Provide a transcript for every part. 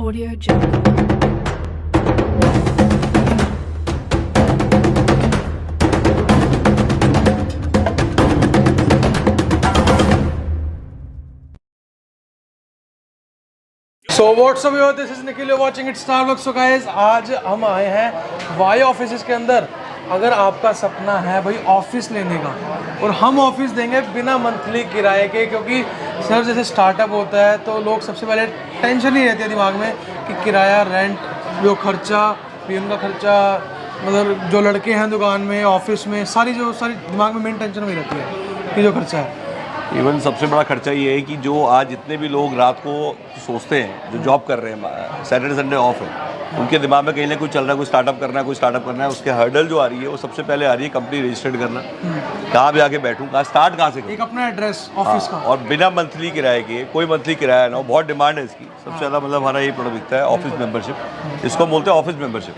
Audio Jungle. So what's up yo, this is Nikhil, watching it Starbucks. So guys, आज हम आए हैं वाई ऑफिस के अंदर। अगर आपका सपना है भाई ऑफिस लेने का, और हम ऑफिस देंगे बिना मंथली किराए के, क्योंकि सर जैसे स्टार्टअप होता है तो लोग सबसे पहले टेंशन ही रहती है दिमाग में कि किराया, रेंट, जो खर्चा, पियून का खर्चा, मतलब जो लड़के हैं दुकान में, ऑफिस में, सारी दिमाग में मेन टेंशन वही रहती है कि जो खर्चा है। इवन सबसे बड़ा खर्चा ये है कि जो आज जितने भी लोग रात को सोचते हैं, जो जॉब कर रहे हैं, सैटरडे संडे ऑफ है, उनके दिमाग में कहीं ना कुछ चल रहा है, कोई स्टार्टअप करना है, उसके हर्डल जो आ रही है वो सबसे पहले आ रही है कंपनी रजिस्टर्ड करना, कहाँ पे आके बैठूँ, स्टार्ट कहाँ से करूँ, एक अपना एड्रेस ऑफिस का, और बिना मंथली किराए के, कोई मंथली किराया ना हो। बहुत डिमांड है इसकी, सबसे ज़्यादा मतलब हमारा ये प्रोडक्ट बिकता है ऑफिस मेंबरशिप। इसको बोलते हैं ऑफिस मेंबरशिप।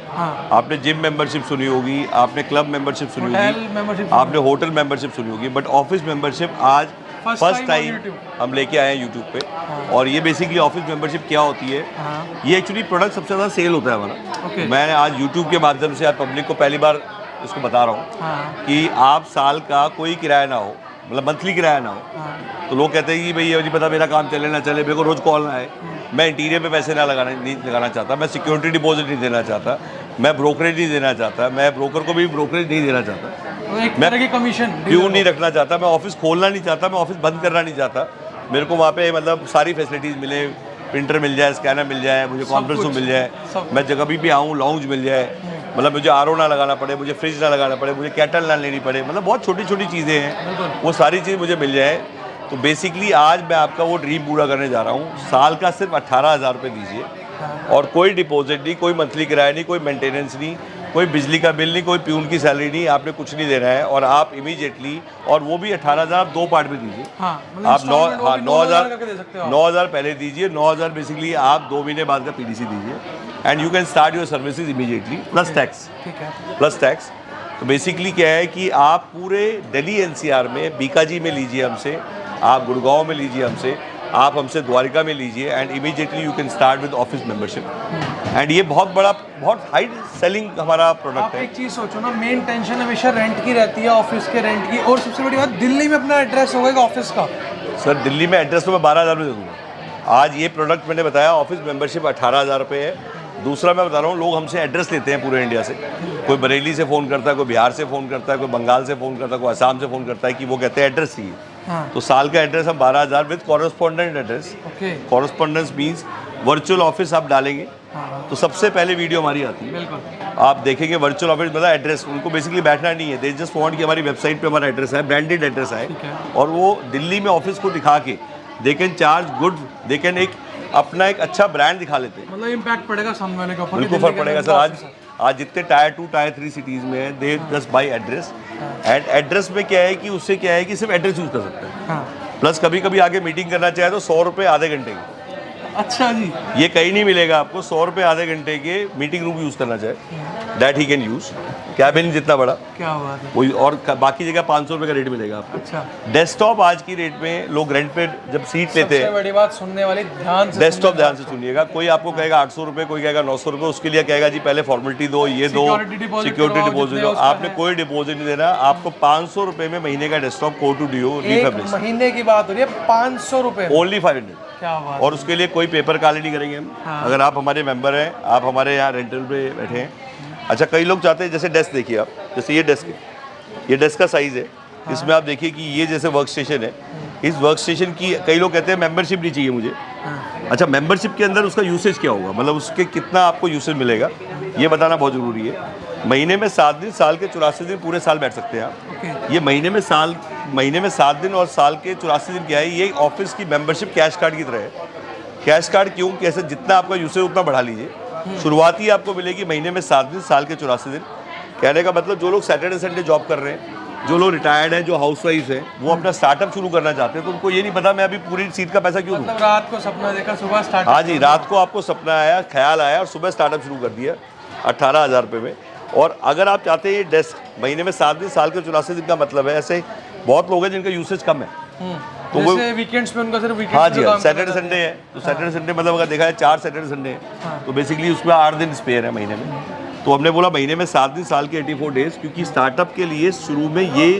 आपने जिम मेंबरशिप सुनी होगी, आपने क्लब मेंबरशिप सुनी होगी, आपने होटल मेंबरशिप सुनी होगी, बट ऑफिस मेंबरशिप आज फर्स्ट टाइम हम लेके आए हैं यूट्यूब पे। और ये बेसिकली ऑफिस मेंबरशिप क्या होती है, ये एक्चुअली प्रोडक्ट सबसे ज़्यादा सेल होता है हमारा। मैं आज यूट्यूब के माध्यम से आज पब्लिक को पहली बार इसको बता रहा हूँ कि आप साल का कोई किराया ना हो, मतलब मंथली किराया ना हो। तो लोग कहते हैं कि भाई ये नहीं पता मेरा काम चले ना चले, मेरे को रोज़ कॉल ना आए, मैं इंटीरियर पे पैसे नहीं लगाना चाहता, मैं सिक्योरिटी डिपॉजिट नहीं देना चाहता, मैं ब्रोकरेज नहीं देना चाहता, मैं ब्रोकर को भी ब्रोकरेज नहीं देना चाहता, मैं कमीशन क्यों नहीं रखना चाहता, मैं ऑफिस खोलना नहीं चाहता, मैं ऑफिस बंद करना नहीं चाहता, मेरे को वहाँ पे मतलब सारी फैसिलिटीज़ मिले, प्रिंटर मिल जाए, स्कैनर मिल जाए, मुझे कॉन्फ्रेंस रूम मिल जाए, मैं जगह भी आऊँ लाउंज मिल जाए, मतलब मुझे आरओ ना लगाना पड़े, मुझे फ्रिज ना लगाना पड़े, मुझे कैटल ना लेनी पड़े, मतलब बहुत छोटी छोटी चीज़ें हैं, वो सारी चीज़ मुझे मिल जाए। तो बेसिकली आज मैं आपका वो ड्रीम पूरा करने जा रहा हूँ। साल का सिर्फ 18,000 रुपये दीजिए, और कोई डिपॉजिट नहीं, कोई मंथली किराया नहीं, कोई मेंटेनेंस नहीं, कोई बिजली का बिल नहीं, कोई प्यून की सैलरी नहीं, आपने कुछ नहीं देना है, और आप इमीडिएटली, और वो भी 18,000 दो पार्ट में दीजिए। आप 9,000 पहले दीजिए, 9,000 बेसिकली आप 2 महीने बाद का पीडीसी दीजिए, and you can start your services immediately plus tax. Plus tax तो बेसिकली क्या है कि आप पूरे दिल्ली एनसीआर में बीकाजी में लीजिए हमसे, आप गुड़गांव में लीजिए हमसे, आप हमसे द्वारिका में लीजिए, and immediately you can start with office membership. And ये बहुत बड़ा, बहुत हाई सेलिंग हमारा प्रोडक्ट है। एक चीज़ सोचो ना, मेन टेंशन हमेशा रेंट की रहती है, ऑफिस के रेंट की, और सबसे बड़ी बात दिल्ली में अपना एड्रेस होगा ऑफिस का। सर दिल्ली में एड्रेस तो मैं 12,000 में दे दूँगा। आज ये प्रोडक्ट मैंने बताया, ऑफिस मेंबरशिप 18,000 रुपये है। दूसरा मैं बता रहा हूँ, लोग हमसे एड्रेस लेते हैं पूरे इंडिया से, कोई बरेली से फ़ोन करता है, कोई बिहार से फ़ोन करता है, कोई बंगाल से फ़ोन करता है, कोई असम से फ़ोन करता है कि वो कहते हैं एड्रेस चाहिए। तो साल का एड्रेस हम 12,000 with correspondent address. Correspondence means virtual office आप डालेंगे तो सबसे पहले वीडियो हमारी आती है, आप देखेंगे वर्चुअल ऑफिस मतलब एड्रेस, उनको बेसिकली बैठना नहीं है, दे जस्ट वांट कि हमारी वेबसाइट पे हमारा एड्रेस है, ब्रांडेड एड्रेस है, और वो दिल्ली में ऑफिस को दिखा के they can charge good, they can एक अपना एक अच्छा ब्रांड दिखा लेते हैं। मतलब इम्पैक्ट पड़ेगा सामने वाले का, बिल्कुल फर्क पड़ेगा सर। आज जितने टायर 2 टायर 3 सिटीज़ में है, they just by address, and address में क्या है कि उससे क्या है कि सिर्फ एड्रेस यूज़ कर सकते हैं। प्लस कभी कभी आगे मीटिंग करना चाहे तो 100 रुपये आधे घंटे के। अच्छा जी, ये कहीं नहीं मिलेगा आपको, 100 रुपये आधे घंटे के मीटिंग रूम यूज़ करना चाहे, that he can use, cabin जितना बड़ा, क्या बात है, वही, और बाकी जगह 500 रुपये का रेट मिलेगा आपको। अच्छा, डेस्कटॉप आज की रेट में लोग रेंट पे जब सीट लेते हैं, सबसे बड़ी बात सुनने वाली, ध्यान से डेस्कटॉप ध्यान से सुनिएगा, कोई आपको कहेगा 800 रुपये, कोई कहेगा 900 रुपये, उसके लिए कहेगा जी पहले फॉर्मेलिटी दो, ये दो, सिक्योरिटी डिपॉजिट दो, आपने कोई डिपॉजिट नहीं देना, आपको 500 रुपये में महीने का डेस्कटॉप को टू डीओ रिफैब्रिश, महीने की बात हो रही है, 500 रुपये, ओनली 500। क्या बात, और उसके लिए कोई पेपर काले नहीं करेंगे हम। अगर आप हमारे मेंबर हैं, आप हमारे यहाँ रेंटल पे बैठे हैं। अच्छा, कई लोग चाहते हैं, जैसे डेस्क देखिए आप, जैसे ये डेस्क है, ये डेस्क का साइज़ है, इसमें आप देखिए कि ये जैसे वर्क स्टेशन है, इस वर्क स्टेशन की कई लोग कहते हैं मेंबरशिप नहीं चाहिए मुझे। अच्छा, मेंबरशिप के अंदर उसका यूसेज क्या होगा, मतलब उसके कितना आपको यूसेज मिलेगा, ये बताना बहुत ज़रूरी है। महीने में 7 दिन, साल के 84 दिन, पूरे साल बैठ सकते हैं आप। ये महीने में 7 दिन और साल के 84 दिन क्या है, ये ऑफिस की मेंबरशिप कैश कार्ड की तरह है। कैश कार्ड क्यों, कैसे, जितना आपका यूसेज उतना बढ़ा लीजिए। शुरुआती आपको मिलेगी महीने में 7 दिन, साल के 84 दिन। कहने का मतलब जो लोग सैटरडे संडे जॉब कर रहे हैं, जो लोग रिटायर्ड हैं, जो हाउस वाइफ हैं, वो अपना स्टार्टअप शुरू करना चाहते हैं, तो उनको ये नहीं पता मैं अभी पूरी सीट का पैसा क्यों दूं। मतलब रात को सपना देखा, सुबह स्टार्ट, हाँ जी, रात को आपको सपना आया, ख्याल आया, और सुबह स्टार्टअप शुरू कर दिया 18,000 रुपये में। और अगर आप चाहते हैं ये डेस्क महीने में 7 दिन, साल के 84 दिन का मतलब है, ऐसे बहुत लोग हैं जिनका यूसेज कम है, तो वो वीकेंड्स पे उनका सिर्फ वीकेंड्स हाँ जी, सैटरडे संडे है, तो सैटरडे संडे मतलब अगर देखा है 4 सैटरडे संडे है, तो बेसिकली उसमें 8 दिन स्पेयर है महीने में। तो हमने बोला महीने में 7 दिन, साल के 84 डेज, क्योंकि स्टार्टअप के लिए शुरू में ये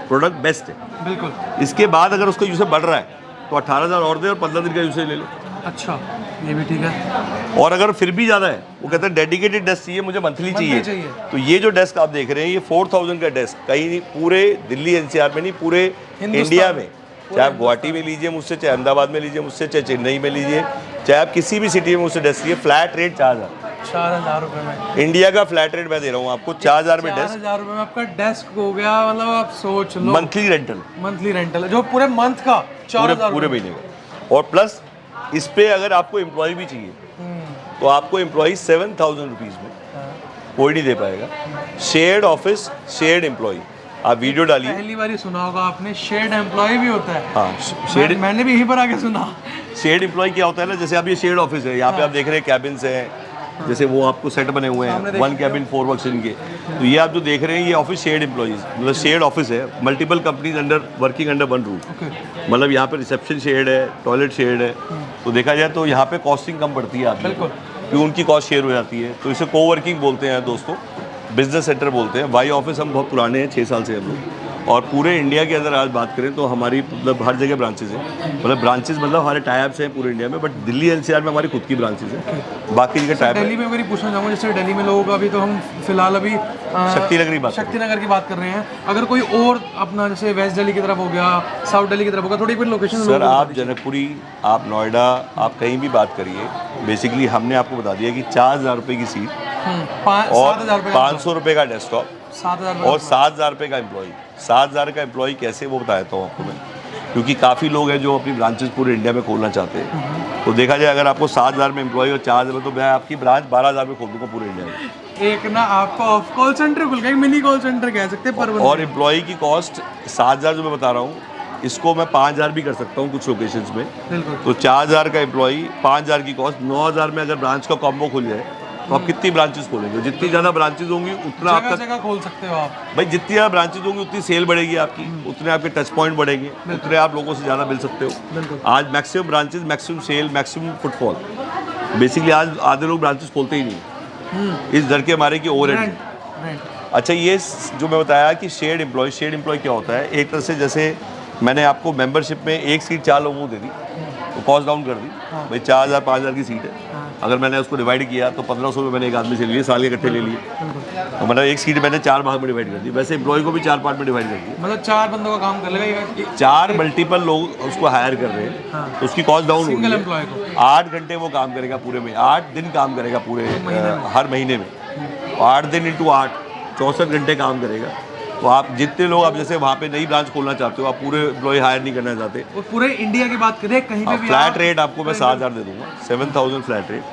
प्रोडक्ट बेस्ट है। बिल्कुल। इसके बाद अगर उसका यूसेज बढ़ रहा है तो 18,000 और दे और 15 दिन का यूसेज ले लो। अच्छा, ये भी ठीक है। और अगर फिर भी ज़्यादा है, वो कहते हैं डेडिकेटेड डेस्क चाहिए, मुझे मंथली चाहिए। तो ये जो डेस्क आप देख रहे हैं, ये 4000 का डेस्क कहीं नहीं, पूरे दिल्ली एनसीआर में नहीं, पूरे इंडिया में, चाहे आप गुवाहाटी में लीजिए मुझसे, चाहे अहमदाबाद में लीजिए मुझसे, चाहे चेन्नई में लीजिए, चाहे आप किसी भी सिटी में मुझसे डेस्क लीजिए, फ्लैट रेट 4,000 रुपये में। इंडिया का फ्लैट रेट मैं दे रहा हूँ आपको 4,000 में डेस्क। 4,000 रुपये में आपका डेस्क हो गया, मतलब आप सोच लो। मंथली रेंटल जो पूरे मंथ का 4,000 पूरे महीने का। और प्लस इस पे अगर आपको एम्प्लॉय भी चाहिए तो आपको एम्प्लॉय 7,000 रुपीज़ में कोई नहीं दे पाएगा। शेयर्ड ऑफिस, शेयर्ड एम्प्लॉय, आप वीडियो डालिए। पहली बार ही सुना होगा आपने, शेयर्ड एम्प्लॉय भी होता है। हाँ, शेयर्ड, मैंने भी यहीं पर आके सुना। शेयर्ड एम्प्लॉय क्या होता है ना, जैसे आप ये शेयर्ड ऑफिस है, यहाँ पे आप देख रहे हैं कैबिन्स हैं, जैसे वो आपको सेट बने हुए हैं 1 कैबिन 4 वर्कस्टेशन के। तो ये आप जो देख रहे हैं ये ऑफिस शेयर्ड एम्प्लॉइज, मतलब शेयर्ड ऑफिस है, multiple companies under working under one roof. मतलब यहाँ पे रिसेप्शन शेयर्ड है, टॉयलेट शेयर्ड है। तो देखा जाए तो यहाँ पे कॉस्टिंग कम पड़ती है आपको, क्योंकि उनकी कॉस्ट शेयर हो जाती है। तो इसे कोवर्किंग बोलते हैं दोस्तों, बिजनेस सेंटर बोलते हैं। वाई ऑफिस हम बहुत पुराने हैं, 6 साल से हम लोग, और पूरे इंडिया के अंदर आज बात करें तो हमारी मतलब हर जगह ब्रांचेज हैं। मतलब ब्रांचेज मतलब हमारे टाइप्स हैं पूरे इंडिया में, बट दिल्ली एनसीआर में हमारी खुद की ब्रांचेज हैं, बाकी जगह टाइप। दिल्ली में अगर पूछना चाहूँगा, जैसे दिल्ली में लोगों का अभी तो हम फिलहाल अभी शक्तिनगर की बात कर रहे हैं। अगर कोई और अपना जैसे वेस्ट दिल्ली की तरफ हो गया, साउथ दिल्ली की तरफ होगा, थोड़ी फिर लोकेशन सर आप जनकपुरी, आप नोएडा, आप कहीं भी बात करिए, बेसिकली हमने आपको बता दिया कि 4,000 रुपये की सीट और 500 रुपये का डेस्कटॉप 7,000 और 7,000 रुपये का एम्प्लॉय। 7,000 का एम्प्लॉय कैसे, वो बताता हूँ आपको मैं, क्योंकि काफ़ी लोग हैं जो अपनी ब्रांचेस पूरे इंडिया में खोलना चाहते हैं। तो देखा जाए अगर आपको 7,000 में एम्प्लॉय और 4,000 में, तो मैं आपकी ब्रांच 12,000 में खोल दूँगा पूरे इंडिया में। एक ना आपको कॉल सेंटर खुल गया, मिनी कॉल सेंटर कह सकते हैं। और एम्प्लॉय की कॉस्ट 7,000 जो मैं बता रहा हूँ, इसको मैं 5,000 भी कर सकता हूँ कुछ लोकेशंस में। तो 4,000 का एम्प्लॉय, 5,000 की कॉस्ट, 9,000 में अगर ब्रांच का कॉम्बो खुल जाए तो आप कितनी ब्रांचेस खोलेंगे? जितनी ज़्यादा ब्रांचेस होंगी उतना आपका जगह खोल सकते हो आप भाई, जितनी ज़्यादा ब्रांचेस होंगी उतनी सेल बढ़ेगी आपकी, उतने आपके टच पॉइंट बढ़ेंगे, उतने आप लोगों से ज़्यादा मिल सकते हो। आज maximum branches, maximum sale, maximum footfall, basically आज आधे लोग ब्रांचेस खोलते ही नहीं, इस डर के हमारे की ओवरहेड। अच्छा, ये जो मैं बताया कि शेयर्ड एम्प्लॉय क्या होता है, एक तरह से जैसे मैंने आपको मेंबरशिप में एक सीट 4 लोगों को दे दी, तो कॉस्ट डाउन कर दी। भाई 4,000 5,000 की सीट है, अगर मैंने उसको डिवाइड किया तो 1,500 रुपये मैंने एक आदमी से लिए, साल के इकट्ठे ले लिए, तो मतलब एक सीट मैंने 4 भाग में डिवाइड कर दी। वैसे एम्प्लॉय को भी 4 पार्ट में डिवाइड कर दिया, मतलब 4 बंदों का काम कर लेगा, 4 मल्टीपल लोग उसको हायर कर रहे हैं, तो उसकी कॉस्ट डाउन हो गई है। 8 घंटे वो काम करेगा पूरे में, 8 दिन काम करेगा पूरे हर महीने में, 8 दिन इंटू 8 64 घंटे काम करेगा। तो आप जितने लोग, आप जैसे वहाँ पे नई ब्रांच खोलना चाहते हो, आप पूरे एम्प्लॉय हायर नहीं करना चाहते, और पूरे इंडिया की बात करें कहीं पे भी फ्लैट रेट आपको मैं 7,000 दे दूंगा, 7,000 फ्लैट रेट।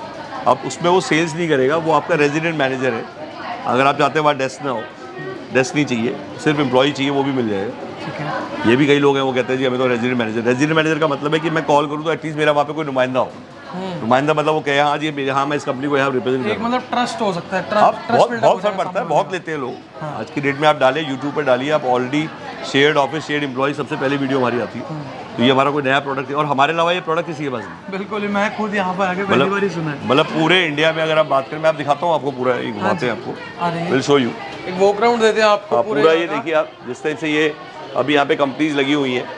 अब उसमें वो सेल्स नहीं करेगा, वो आपका रेजिडेंट मैनेजर है। अगर आप चाहते हैं वहाँ डेस्क ना हो, डेस्क नहीं चाहिए, सिर्फ एम्प्लॉय चाहिए, वो भी मिल जाएगा। ठीक है। ये भी कई लोग हैं वो कहते हैं जी हमें तो रेजिडेंट मैनेजर का मतलब है कि मैं कॉल करूँ तो एटलीस्ट मेरा वहाँ पे कोई नुमाइंदा हो। नुमाइंदा मतलब वो कहे हाँ जी, हाँ मैं इस कंपनी को यहाँ रिप्रेजेंट एक मतलब ट्रस्ट हो सकता है। बहुत फर्क पड़ता है, बहुत लेते हैं लोग। आज की डेट में आप डालें, यूट्यूब पर डालिए आप, already shared office, shared employ सबसे पहले वीडियो हमारी आती है। तो ये हमारा कोई नया प्रोडक्ट है, और हमारे अलावा ये प्रोडक्ट किसी के पास नहीं। बिल्कुल, मैं खुद यहाँ पर आके पहली बार ही सुना है। मतलब पूरे इंडिया में अगर आप बात करें, मैं आप दिखाता हूँ आपको पूरा, ये घुमाते हैं आपको, विल शो यू, एक वॉक राउंड देते हैं आपको पूरा। ये देखिए आप, जिस टाइप से ये अभी यहाँ पे कंपनीज लगी हुई हैं,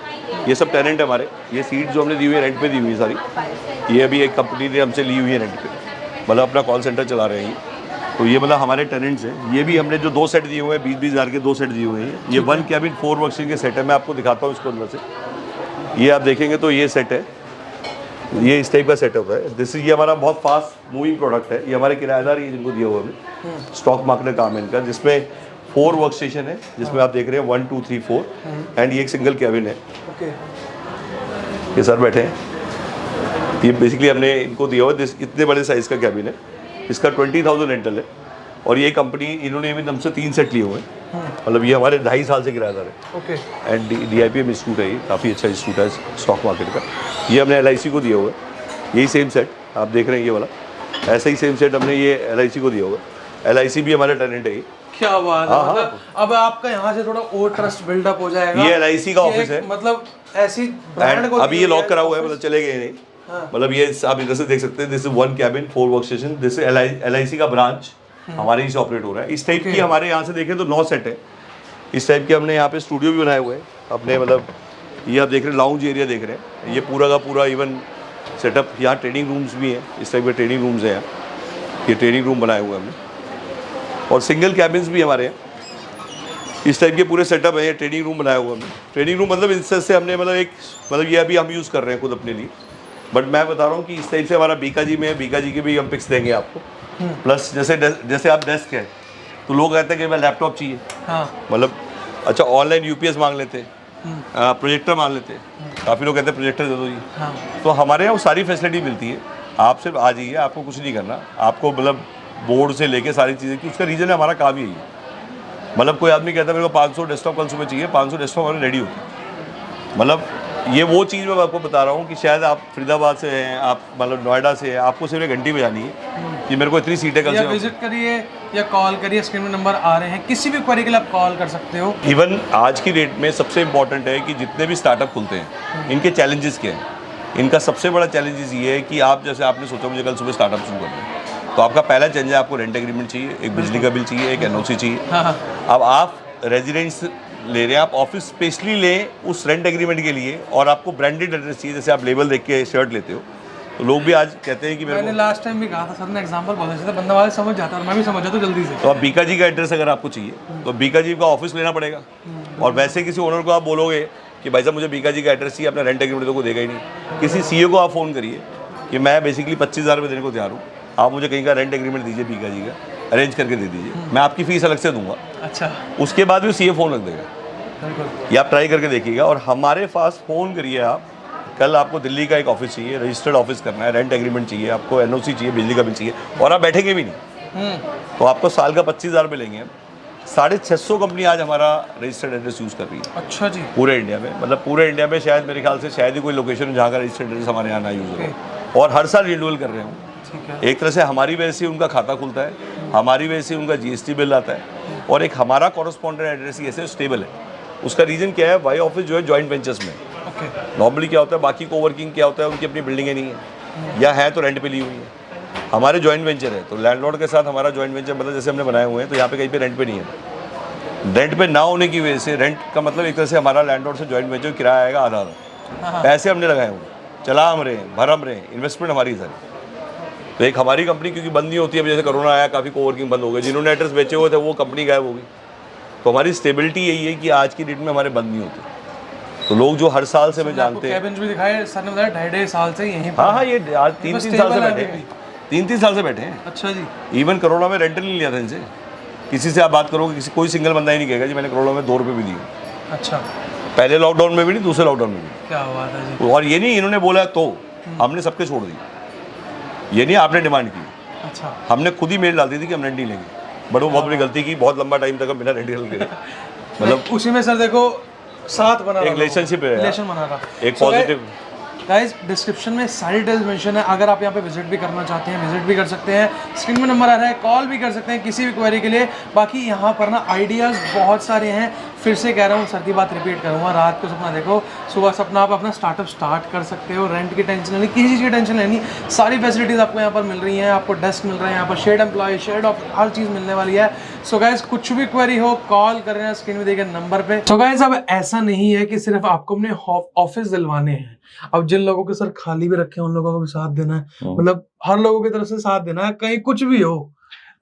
ये सब टेनेंट है हमारे। ये सीट जो हमने दी हुई है रेंट पे दी हुई है सारी, ये अभी एक कंपनी ने हमसे ली हुई है रेंट पे, मतलब अपना कॉल सेंटर चला रहे हैं ये। तो ये मतलब हमारे टेनेंट्स हैं। ये भी हमने जो 2 सेट दिए हुए हैं, 20-20 हज़ार के 2 सेट दिए हुए हैं। ये 1 कैबिन 4 वर्कस्टेशन के सेट है, मैं आपको दिखाता हूँ इसको अंदर से। ये आप देखेंगे तो ये सेट है, ये इस टाइप का सेटअप है। ये हमारा बहुत फास्ट मूविंग प्रोडक्ट है। ये हमारे किराएदार ही जिनको दिया हुआ है, स्टॉक मार्केट काम है इनका, जिसमें 4 वर्क स्टेशन है, जिसमें आप देख रहे हैं 1 2 3 4, एंड ये एक सिंगल कैबिन है। ये सर बैठे हैं, ये बेसिकली हमने इनको दिया हुआ है, इतने बड़े साइज़ का कैबिन है। इसका 20,000 रेंटल है, और ये कंपनी इन्होंने भी हमसे 3 सेट लिए हुए हैं। मतलब ये हमारे 2.5 साल से किराएदार है। एंड DIPM इंस्टीट्यूट है, ये काफ़ी अच्छा इंस्टीट्यूट है स्टॉक मार्केट का। ये हमने LIC को दिया हुआ है, यही सेम सेट आप देख रहे हैं, ये वाला ऐसा ही सेम सेट हमने ये LIC को दिया हुआ है। LIC भी हमारे टेनेंट है। क्या बात है, मतलब अब आपका यहाँ से थोड़ा और ट्रस्ट बिल्डअप हो जाएगा। ये LIC का ऑफिस है, मतलब ऐसी ब्रांड को अभी ये लॉक करा हुआ है, मतलब चले गए नहीं। हाँ। मतलब ये आप इधर से देख सकते हैं, this is 1 cabin 4 work station, this is LIC का ब्रांच हमारे यहीं से ऑपरेट हो रहा है। इस टाइप की हमारे यहाँ से देखें तो 9 सेट है। इस टाइप के हमने यहाँ पे स्टूडियो भी बनाए हुए हैं अपने, मतलब ये आप देख रहे हैं लाउंज एरिया देख रहे हैं, ये पूरा का पूरा इवन सेटअप। यहाँ ट्रेनिंग रूम्स भी हैं, इस टाइप के ट्रेनिंग रूम्स हैं यहाँ, ये ट्रेनिंग रूम बनाए हुए हैं हमने, और सिंगल कैबिन्स भी हमारे हैं। इस टाइप के पूरे सेटअप है, ये ट्रेनिंग रूम बनाया हुआ हमने। ट्रेनिंग रूम मतलब इस से हमने मतलब एक मतलब ये अभी हम यूज़ कर रहे हैं खुद अपने लिए, बट मैं बता रहा हूँ कि इस टाइप से हमारा बीका जी में, बीका जी के भी हम पिक्स देंगे आपको। प्लस जैसे आप डेस्क है तो लोग कहते हैं कि मैं लैपटॉप चाहिए, मतलब अच्छा ऑनलाइन UPS मांग लेते हैं, प्रोजेक्टर मांग लेते हैं, काफ़ी लोग कहते हैं प्रोजेक्टर दे दो जी। तो हमारे यहाँ वो सारी फैसिलिटी मिलती है। आप सिर्फ आ जाइए, आपको कुछ नहीं करना, आपको मतलब बोर्ड से लेके सारी चीज़ें की, उसका रीज़न है हमारा काम यही है। मतलब कोई आदमी कहता है मेरे को 500 डेस्कटॉप कल सुबह चाहिए, 500 डेस्कटॉप हमारे रेडी होते हैं। मतलब ये वो चीज़ मैं आपको बता रहा हूँ कि शायद आप फरीदाबाद से हैं, आप मतलब नोएडा से हैं, आपको सिर्फ 1 घंटी बजानी है कि मेरे को इतनी सीटें कल से। विजिट करिए या कॉल करिए, स्क्रीन में नंबर आ रहे हैं, किसी भी क्वेरी के लिए आप कॉल कर सकते हो। इवन आज की डेट में सबसे इम्पॉर्टेंट है कि जितने भी स्टार्टअप खुलते हैं इनके चैलेंजेस क्या हैं। इनका सबसे बड़ा चैलेंजेस ये है कि आप जैसे आपने सोचा मुझे कल सुबह स्टार्टअप शुरू करना है, तो आपका पहला चेंज है आपको रेंट एग्रीमेंट चाहिए, एक बिजली का बिल चाहिए, एक NOC चाहिए। अब आप रेजिडेंस ले रहे हैं, आप ऑफिस स्पेशली लें उस रेंट एग्रीमेंट के लिए, और आपको ब्रांडेड एड्रेस चाहिए, जैसे आप लेबल देख के शर्ट लेते हो, तो लोग भी आज कहते हैं कि मैंने लास्ट टाइम भी कहा था, सर ने एग्जांपल बहुत अच्छा था, बंदा वाले समझ जाता है और मैं भी समझ जाता हूँ जल्दी से। तो अब बीका जी का एड्रेस अगर आपको चाहिए तो बीका जी का ऑफिस लेना पड़ेगा, और वैसे किसी ओनर को आप बोलोगे कि भाई साहब मुझे बीका जी का एड्रेस चाहिए, अपना रेंट एग्रीमेंट तो को देगा ही नहीं। किसी CEO को आप फ़ोन करिए कि मैं बेसिकली 25,000 रुपये देने को तैयार हूँ, आप मुझे कहीं का रेंट एग्रीमेंट दीजिए, बीका जी का अरेंज करके दे दीजिए, मैं आपकी फ़ीस अलग से दूंगा। अच्छा, उसके बाद भी CA फ़ोन रख देगा। ये आप ट्राई करके देखिएगा। और हमारे पास फ़ोन करिए आप, कल आपको दिल्ली का एक ऑफिस चाहिए, रजिस्टर्ड ऑफिस करना है, रेंट एग्रीमेंट चाहिए, आपको NOC चाहिए, बिजली का बिल चाहिए, और आप बैठेंगे भी नहीं, तो आपको साल का 25,000 रुपये लेंगे। 650 कंपनी आज हमारा रजिस्टर्ड एड्रेस यूज़ कर रही है। अच्छा जी, पूरे इंडिया में, मतलब पूरे इंडिया में शायद मेरे ख्याल से शायद ही कोई लोकेशन जहाँ का रजिस्टर्ड एड्रेस हमारे यहाँ ना यूज़ हो, और हर साल रिन्यूअल कर रहे हो। एक तरह से हमारी वजह से उनका खाता खुलता है, हमारी वजह से उनका GST बिल आता है, और एक हमारा कॉरस्पॉन्डेंट एड्रेस ही ऐसे स्टेबल है। उसका रीज़न क्या है, वाई ऑफिस जो है जॉइंट वेंचर्स में। नॉर्मली क्या होता है, बाकी कोवर्किंग क्या होता है, उनकी अपनी बिल्डिंगें नहीं है या है तो रेंट पे ली हुई है। हमारे जॉइंट वेंचर है, तो लैंडलॉर्ड के साथ हमारा जॉइंट वेंचर मतलब जैसे हमने बनाए हुए हैं, तो यहाँ पे कहीं पे रेंट पे नहीं है। रेंट पे ना होने की वजह से, रेंट का मतलब एक तरह से हमारा लैंडलॉर्ड से जॉइंट वेंचर किराया आएगा आधा आधा, पैसे हमने लगाए हुए, चला हम रहे, भर हम रहे, इन्वेस्टमेंट हमारी सारी। तो एक हमारी कंपनी क्योंकि बंद नहीं होती है, जैसे कोरोना आया काफ़ी कोवर्किंग बंद हो गए, जिन्होंने एड्रेस बेचे हुए थे वो कंपनी गायब हो गई। तो हमारी स्टेबिलिटी यही है कि आज की डेट में हमारे बंद नहीं होते। तो लोग जो हर साल से हमें जानते हैं, कैबिन्स भी दिखाए सर ने बताया 2.5 साल से यहीं पर। हाँ, ये आज 3-3 साल से बैठे हैं, 3-3 साल से बैठे हैं। अच्छा जी, इवन करोड़ा में रेंटल नहीं लिया था इनसे। किसी से आप बात करोगे, किसी कोई सिंगल बंदा ही नहीं कहेगा जी मैंने करोड़ा में 2 रुपये भी दिए। अच्छा, पहले लॉकडाउन में भी नहीं, दूसरे लॉकडाउन में भी। क्या बात है जी। और ये नहीं इन्होंने बोला तो हमने सबके छोड़ दी, ये नहीं आपने डिमांड की। अच्छा, हमने खुद ही मेल डाल दी थी कि हम रेंट नहीं लेंगे, बट वो बहुत बड़ी गलती की, बहुत लंबा टाइम तक हम बिना रेंट ले मतलब उसी में सर देखो साथ बना एक रिलेशनशिप है, रिलेशन बना रहा, एक पॉजिटिव। गाइस डिस्क्रिप्शन में सारी डिटेल्स मेंशन है, अगर आप यहाँ पे विजिट भी करना चाहते हैं विजिट भी कर सकते हैं, स्क्रीन में नंबर आ रहा है, कॉल भी कर सकते हैं किसी भी क्वेरी के लिए। बाकी यहाँ पर ना आइडियाज़ बहुत सारे हैं, फिर से कह रहा हूँ सर की बात रिपीट करूँगा, रात को सपना देखो, सुबह सपना आप अपना स्टार्टअप स्टार्ट कर सकते हो, रेंट की टेंशन लेनी, किसी चीज़ की टेंशन लेनी, सारी फैसिलिटीज़ आपको यहाँ पर मिल रही हैं, आपको डेस्क मिल रहा है, यहाँ पर शेड एम्प्लॉय, शेड ऑफ, हर चीज़ मिलने वाली है। सो गाइज कुछ भी क्वेरी हो कॉल कर रहे हैं स्क्रीन में देखे नंबर पे। सो गाइज अब ऐसा नहीं है कि सिर्फ आपको अपने ऑफिस दिलवाने हैं, अब जिन लोगों के सर खाली भी रखे हैं उन लोगों को भी साथ देना है, मतलब हर लोगों की तरफ से साथ देना है, कहीं कुछ भी हो।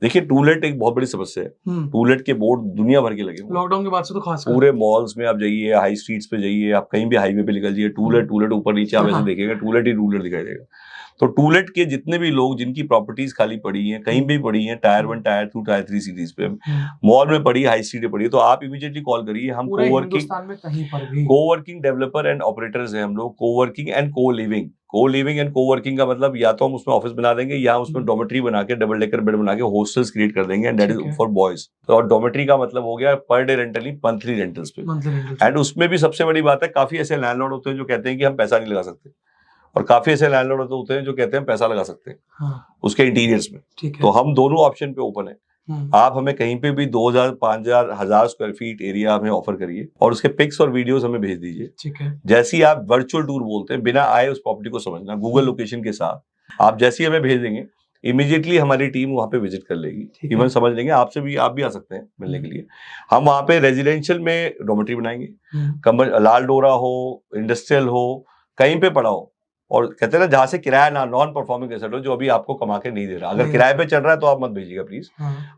देखिए टूलेट एक बहुत बड़ी समस्या है, टूलेट के बोर्ड दुनिया भर के लगे हुए, लॉकडाउन के बाद से तो खास पूरे मॉल्स में आप जाइए, हाई स्ट्रीट्स पे जाइए, आप कहीं भी हाईवे पे निकल जाइए, टूलेट टूलेट ऊपर नीचे आप ऐसे देखेंगे टूलेट ही टूलेट दिखाई देगा। तो टूलेट के जितने भी लोग जिनकी प्रॉपर्टीज खाली पड़ी हैं, कहीं भी पड़ी हैं, टायर 1 टायर 2 टायर 3 सिटीज पे, मॉल में पड़ी, हाई स्ट्रीट पे पड़ी है, तो आप इमीडिएटली कॉल करिए। हम कोवर्किंग डेवलपर एंड ऑपरेटर्स हैं, हम लोग कोवर्किंग एंड को लिविंग एंड कोवर्किंग का मतलब या तो हम उसमें ऑफिस बना देंगे या उसमें डॉर्मेट्री बना के डबल डेकर बेड बना के हॉस्टल्स क्रिएट कर देंगे, and that is for boys. तो और डॉर्मेट्री का मतलब हो गया per day rental, monthly rentals पे। एंड उसमें भी सबसे बड़ी बात है, काफी ऐसे लैंडलॉर्ड होते हैं जो कहते हैं कि हम पैसा नहीं लगा सकते, और काफी ऐसे लैंडलॉर्ड होते हैं जो कहते हैं पैसा लगा सकते हैं उसके इंटीरियर्स में। तो हम दोनों ऑप्शन पे ओपन है आप हमें कहीं पे भी 2000, 5000, 1000 स्क्वायर फीट एरिया हमें ऑफर करिए और उसके पिक्स और वीडियोस हमें भेज दीजिए। ठीक है। जैसे ही आप वर्चुअल टूर बोलते हैं, बिना आए उस प्रॉपर्टी को समझना, गूगल लोकेशन के साथ आप जैसे ही हमें भेज देंगे, इमीडिएटली हमारी टीम वहां पे विजिट कर लेगी, इवन समझ लेंगे। आपसे भी, आप भी आ सकते हैं मिलने के लिए। हम वहां पे रेजिडेंशियल में डॉर्मेट्री बनाएंगे, लाल डोरा हो, इंडस्ट्रियल हो, कहीं पे पड़ा हो, और कहते हैं ना जहां से किराया ना, नॉन परफॉर्मिंग एसेट हो, जो अभी आपको कमा के नहीं दे रहा। अगर किराए पे चल रहा है तो आप मत भेजिएगा प्लीज।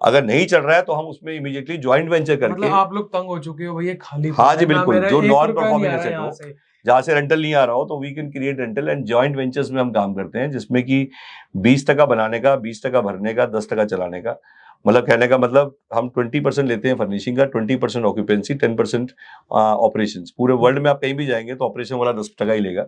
अगर नहीं चल रहा है तो हम उसमें इमीडिएटली ज्वाइंट वेंचर करके, मतलब आप लोग तंग हो चुके हो भैया खाली। हाँ जी बिल्कुल, जो नॉन परफॉर्मिंग एसेट हो, जहां से रेंटल नहीं आ रहा हो, तो we can create rental and joint ventures में हम काम करते हैं, जिसमें कि 20% बनाने का, 20% भरने का, 10% चलाने का। मतलब कहने का मतलब हम 20% लेते हैं फर्निशिंग का, 20% ऑक्यूपेंसी, 10% ऑपरेशंस। पूरे वर्ल्ड में आप कहीं भी जाएंगे तो ऑपरेशन वाला 10% ही लेगा।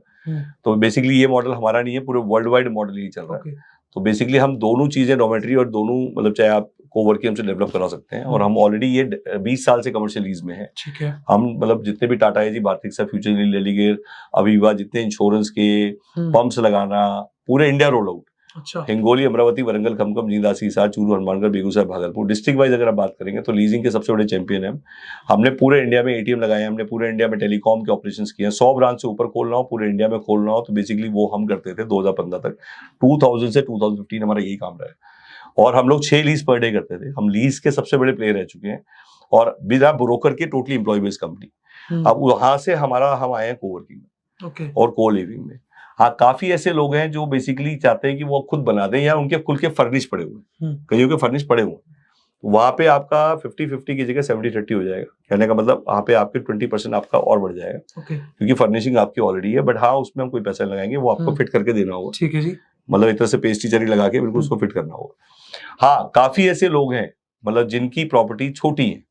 तो बेसिकली ये मॉडल हमारा नहीं है, पूरे वर्ल्ड वाइड मॉडल ही चल रहा है। तो बेसिकली हम दोनों चीजें, डॉर्मेट्री और दोनों, मतलब चाहे आप कोवर्किंग हमसे डेवलप करा सकते हैं। और हम ऑलरेडी ये 20 साल से कमर्शियल लीज में है। ठीक है। हम मतलब जितने भी टाटा है जी, भारतीय सा, फ्यूचर ग्रीन, लेलीगेर, अवीवा, जितने इंश्योरेंस के पंप्स लगाना, पूरे इंडिया रोल आउट। अच्छा। हिंगोली, अमरावती, वरंगल, खमकम, जींदासी, हिसार, चूरू, हनुमानगढ़, बेगूसराय, भागलपुर, डिस्ट्रिक्ट वाइज अगर आप बात करेंगे तो लीजिंग के सबसे बड़े चैंपियन हैं। हमने पूरे इंडिया में एटीएम लगाए हैं, हमने पूरे इंडिया में टेलीकॉम के ऑपरेशंस किए हैं। 100 ब्रांच से ऊपर खोलना हो, पूरे इंडिया में खोलना हो, तो बेसिकली वो हम करते थे 2015 तक। 2000 से 2015 हमारा यही काम रहा है। और हम लोग 6 लीज पर डे करते थे। हम लीज के सबसे बड़े प्लेयर रह चुके हैं, और बिना ब्रोकर के टोटली एम्प्लॉय बेस्ड कंपनी। अब वहां से हम आए हैं कोवर्किंग और को लिविंग में। हाँ, काफी ऐसे लोग हैं जो बेसिकली चाहते हैं कि वो खुद बना दें, या उनके खुद के फर्निश पड़े हुए, कईयों के फर्निश पड़े हुए। वहां पे आपका 50-50 की जगह 70-30 हो जाएगा। कहने का मतलब वहां पे आपके 20% आपका और बढ़ जाएगा, क्योंकि फर्निशिंग आपकी ऑलरेडी है। बट हाँ, उसमें हम कोई पैसा लगाएंगे, वो आपको फिट करके देना होगा। ठीक है जी। मतलब एक तरह से पेस्ट्री चेरी लगा के बिल्कुल उसको फिट करना होगा। हाँ, काफी ऐसे लोग हैं मतलब जिनकी प्रॉपर्टी छोटी है,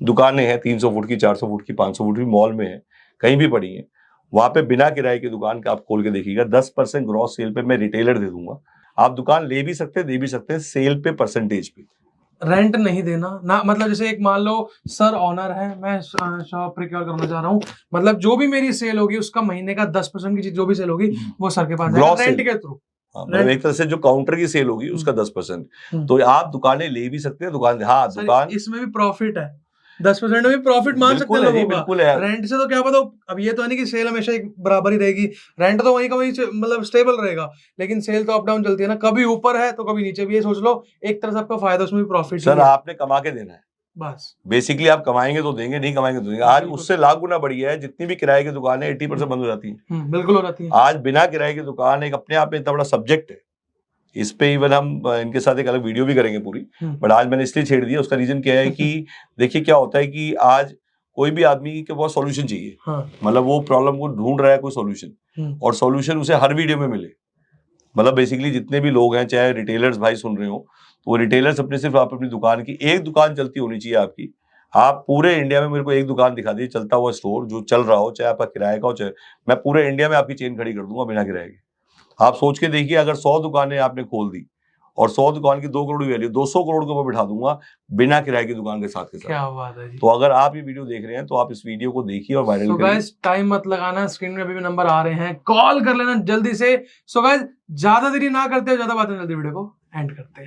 दुकानें हैं 300 फुट की, 400 फुट की, 500 फुट की, मॉल में है, कहीं भी पड़ी है। वहां पे बिना किराए की दुकान का आप खोल के देखिएगा, 10% ग्रॉस सेल पे मैं रिटेलर दे दूंगा। आप दुकान ले भी सकते हैं, दे भी सकते हैं, सेल पे परसेंटेज पे। रेंट नहीं देना ना, मतलब जैसे एक मान लो सर ऑनर है, मैं शॉप प्रिक्योर करना चाह रहा हूँ, मतलब जो भी मेरी सेल होगी उसका महीने का 10% की चीज जो भी सेल होगी वो सर के पास जाएगा रेंट के थ्रू। मतलब एक तरह से जो काउंटर की सेल होगी उसका 10%। तो आप दुकानें ले भी सकते हैं, दुकान, हाँ दुकान, इसमें भी प्रॉफिट है, 10% में प्रॉफिट मान सकते हैं लोगों का। बिल्कुल है। रेंट से तो क्या पता, अब ये तो है नहीं कि सेल हमेशा एक बराबर ही रहेगी, रेंट तो वहीं का वहीं मतलब स्टेबल रहेगा, लेकिन सेल तो अप डाउन चलती है ना, कभी ऊपर है तो कभी नीचे भी। ये सोच लो एक तरह से आपका फायदा उसमें भी प्रॉफिट सर, आपने कमा के देना है बस। बेसिकली आप कमाएंगे तो देंगे, नहीं कमाएंगे तो देंगे। आज उससे लाख गुना बढ़िया है, जितनी भी किराए की दुकान है 80% बंद हो जाती है। बिल्कुल हो जाती है। आज बिना किराए की दुकान एक अपने आप में इतना बड़ा सब्जेक्ट है, इस पे इवन हम इनके साथ एक अलग वीडियो भी करेंगे पूरी। बट आज मैंने इसलिए छेड़ दिया, उसका रीजन क्या है कि देखिए क्या होता है कि आज कोई भी आदमी के पास सॉल्यूशन चाहिए। मतलब वो प्रॉब्लम को ढूंढ रहा है कोई सॉल्यूशन, और सॉल्यूशन उसे हर वीडियो में मिले। मतलब बेसिकली जितने भी लोग हैं, चाहे रिटेलर्स भाई सुन रहे हो, तो वो रिटेलर्स अपने सिर्फ आप अपनी दुकान की एक दुकान चलती होनी चाहिए आपकी। आप पूरे इंडिया में मेरे को एक दुकान दिखा दीजिए, चलता हुआ स्टोर जो चल रहा हो, चाहे आपका किराए का हो, चाहे मैं पूरे इंडिया में आपकी चेन खड़ी कर दूंगा बिना किराए के। आप सोच के देखिए, अगर 100 दुकानें आपने खोल दी और 100 दुकान की 2 करोड़ की वैल्यू, 200 करोड़ को मैं बिठा दूंगा बिना किराए की दुकान के साथ। क्या बात है जी। तो अगर आप ये वीडियो देख रहे हैं तो आप इस वीडियो को देखिए और वायरल करिए। गाइस, टाइम मत लगाना, स्क्रीन में अभी भी नंबर आ रहे हैं, कॉल कर लेना जल्दी से। सो गाइस, ज्यादा देरी ना करते, ज्यादा बातें जल्दी वीडियो को एंड करते हैं।